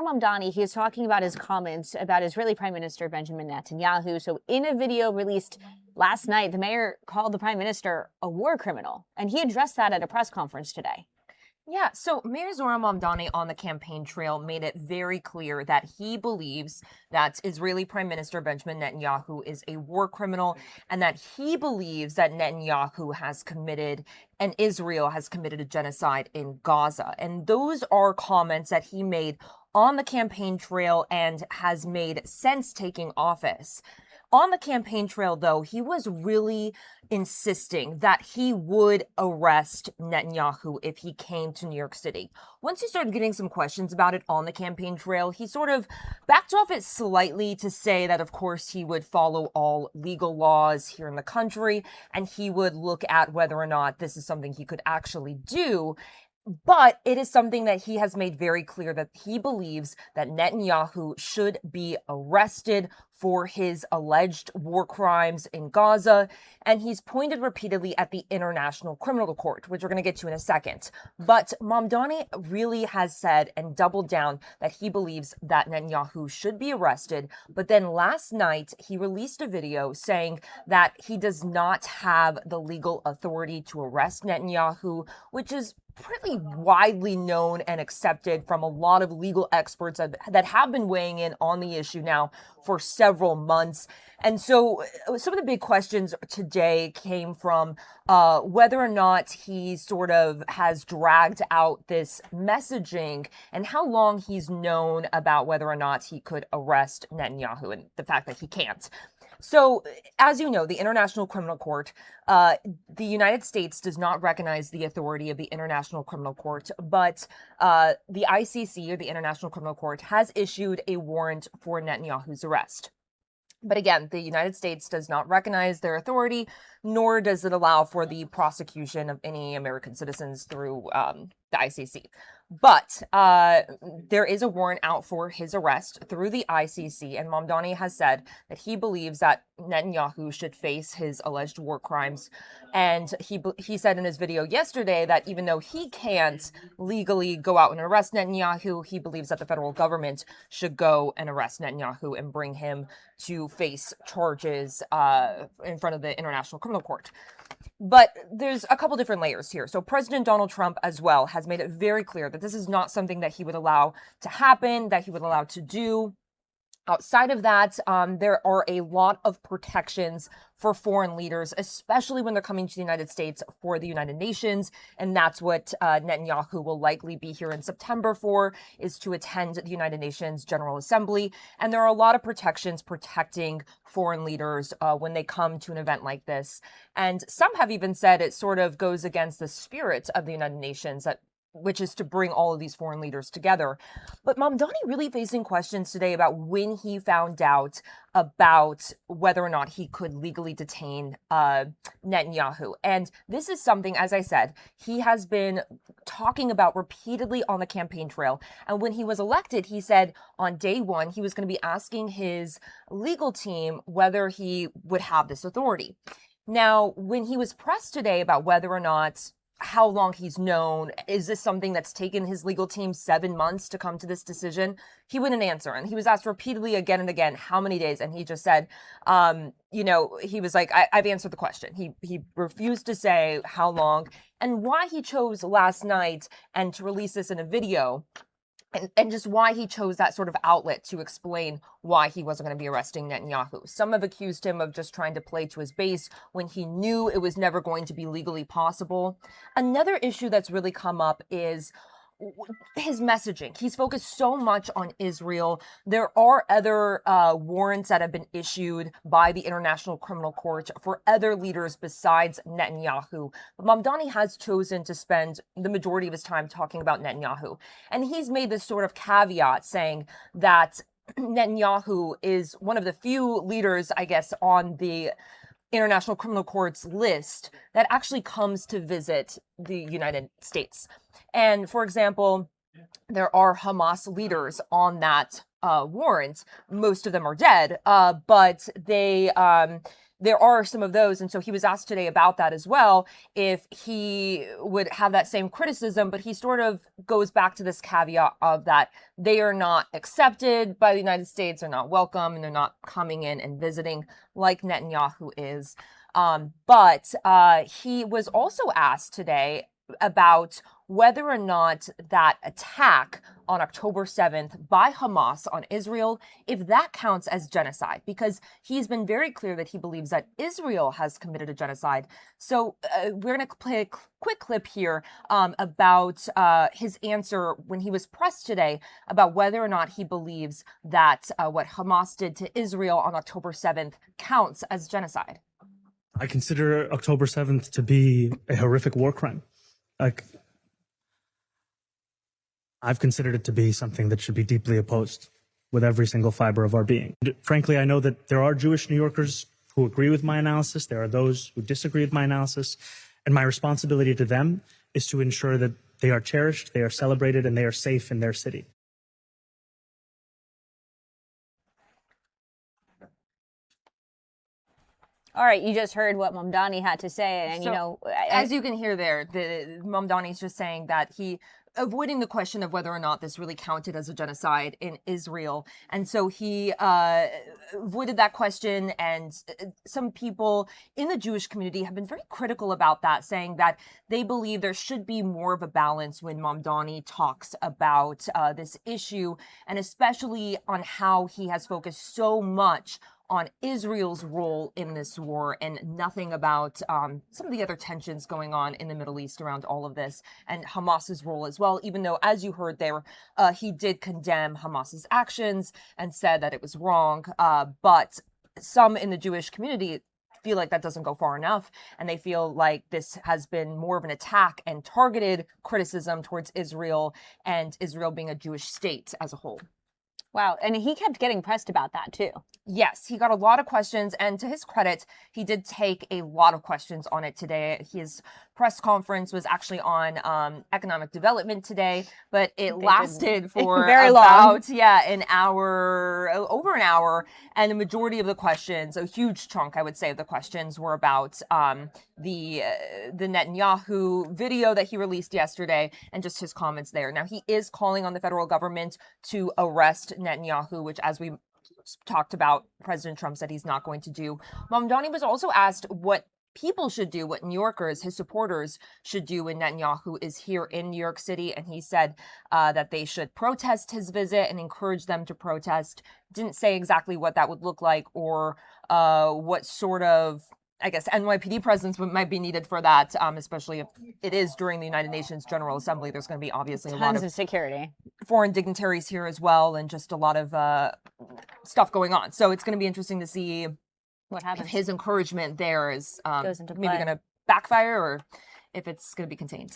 Mamdani, he is talking about his comments about Israeli Prime Minister Benjamin Netanyahu. So in a video released last night, the mayor called the prime minister a war criminal, and he addressed that at a press conference today. Yeah, so Mayor Zohran Mamdani on the campaign trail made it very clear that he believes that Israeli Prime Minister Benjamin Netanyahu is a war criminal and that he believes that Netanyahu has committed and Israel has committed a genocide in Gaza. And those are comments that he made on the campaign trail and has made since taking office. On the campaign trail, though, he was really insisting that he would arrest Netanyahu if he came to New York City. Once he started getting some questions about it on the campaign trail, he sort of backed off it slightly to say that, of course, he would follow all legal laws here in the country and he would look at whether or not this is something he could actually do. But it is something that he has made very clear that he believes that Netanyahu should be arrested for his alleged war crimes in Gaza. And he's pointed repeatedly at the International Criminal Court, which we're going to get to in a second. But Mamdani really has said and doubled down that he believes that Netanyahu should be arrested. But then last night, he released a video saying that he does not have the legal authority to arrest Netanyahu, which is pretty widely known and accepted from a lot of legal experts that have been weighing in on the issue now for several months. And so some of the big questions today came from whether or not he sort of has dragged out this messaging and how long he's known about whether or not he could arrest Netanyahu and the fact that he can't. So, as you know, the International Criminal Court, the United States does not recognize the authority of the International Criminal Court, but the ICC, or the International Criminal Court, has issued a warrant for Netanyahu's arrest. But again, the United States does not recognize their authority, nor does it allow for the prosecution of any American citizens through the ICC. But there is a warrant out for his arrest through the ICC, and Mamdani has said that he believes that Netanyahu should face his alleged war crimes. And he said in his video yesterday that even though he can't legally go out and arrest Netanyahu, he believes that the federal government should go and arrest Netanyahu and bring him to face charges in front of the International Criminal Court. But there's a couple different layers here. So President Donald Trump as well has made it very clear that this is not something that he would allow to happen, that he would allow to do. Outside of that, there are a lot of protections for foreign leaders, especially when they're coming to the United States for the United Nations. And that's what Netanyahu will likely be here in September for, is to attend the United Nations General Assembly. And there are a lot of protections protecting foreign leaders when they come to an event like this. And some have even said it sort of goes against the spirit of the United Nations, which is to bring all of these foreign leaders together. But Mamdani really facing questions today about when he found out about whether or not he could legally detain Netanyahu. And this is something, as I said, he has been talking about repeatedly on the campaign trail. And when he was elected, he said on day one, he was going to be asking his legal team whether he would have this authority. Now, when he was pressed today about whether or not how long he's known, is this something that's taken his legal team 7 months to come to this decision? He wouldn't answer. And he was asked repeatedly again and again, how many days? And he just said, he was like, I've answered the question. He refused to say how long and why he chose last night and to release this in a video. And just why he chose that sort of outlet to explain why he wasn't going to be arresting Netanyahu. Some have accused him of just trying to play to his base when he knew it was never going to be legally possible. Another issue that's really come up is his messaging. He's focused so much on Israel. There are other warrants that have been issued by the International Criminal Court for other leaders besides Netanyahu. But Mamdani has chosen to spend the majority of his time talking about Netanyahu. And he's made this sort of caveat saying that Netanyahu is one of the few leaders, I guess, on the International Criminal Court's list that actually comes to visit the United States. And for example, there are Hamas leaders on that warrant. Most of them are dead, but there are some of those. And so he was asked today about that as well, if he would have that same criticism, but he sort of goes back to this caveat of that they are not accepted by the United States, they're not welcome, and they're not coming in and visiting like Netanyahu is. But he was also asked today about whether or not that attack on October 7th by Hamas on Israel, if that counts as genocide, because he's been very clear that he believes that Israel has committed a genocide. So we're going to play a quick clip here about his answer when he was pressed today about whether or not he believes that what Hamas did to Israel on October 7th counts as genocide. I consider October 7th to be a horrific war crime. I've considered it to be something that should be deeply opposed with every single fiber of our being. Frankly, I know that there are Jewish New Yorkers who agree with my analysis. There are those who disagree with my analysis. And my responsibility to them is to ensure that they are cherished, they are celebrated, and they are safe in their city. All right, you just heard what Mamdani had to say, and So, as you can hear there, the Mamdani is just saying that he avoiding the question of whether or not this really counted as a genocide in Israel, and so he avoided that question. And some people in the Jewish community have been very critical about that, saying that they believe there should be more of a balance when Mamdani talks about this issue, and especially on how he has focused so much on Israel's role in this war and nothing about some of the other tensions going on in the Middle East around all of this, and Hamas's role as well, even though, as you heard there, he did condemn Hamas's actions and said that it was wrong. But some in the Jewish community feel like that doesn't go far enough, and they feel like this has been more of an attack and targeted criticism towards Israel and Israel being a Jewish state as a whole. wow, and he kept getting pressed about that too. Yes, he got a lot of questions, and to his credit, he did take a lot of questions on it today. His press conference was actually on economic development today, but it lasted for very about long. an hour, over an hour, and the majority of the questions, a huge chunk, I would say, of the questions were about the Netanyahu video that he released yesterday and just his comments there. Now, he is calling on the federal government to arrest Netanyahu, which, as we talked about, President Trump said he's not going to do. Mamdani was also asked what people should do, what New Yorkers, his supporters, should do when Netanyahu is here in New York City. And he said that they should protest his visit and encourage them to protest. Didn't say exactly what that would look like or what sort of, I guess, NYPD presence might be needed for that, especially if it is during the United Nations General Assembly. There's going to be obviously a lot Tons of security. foreign dignitaries here as well, and just a lot of stuff going on. So it's going to be interesting to see What if happens? his encouragement there is Goes into maybe play. going to backfire or if it's going to be contained.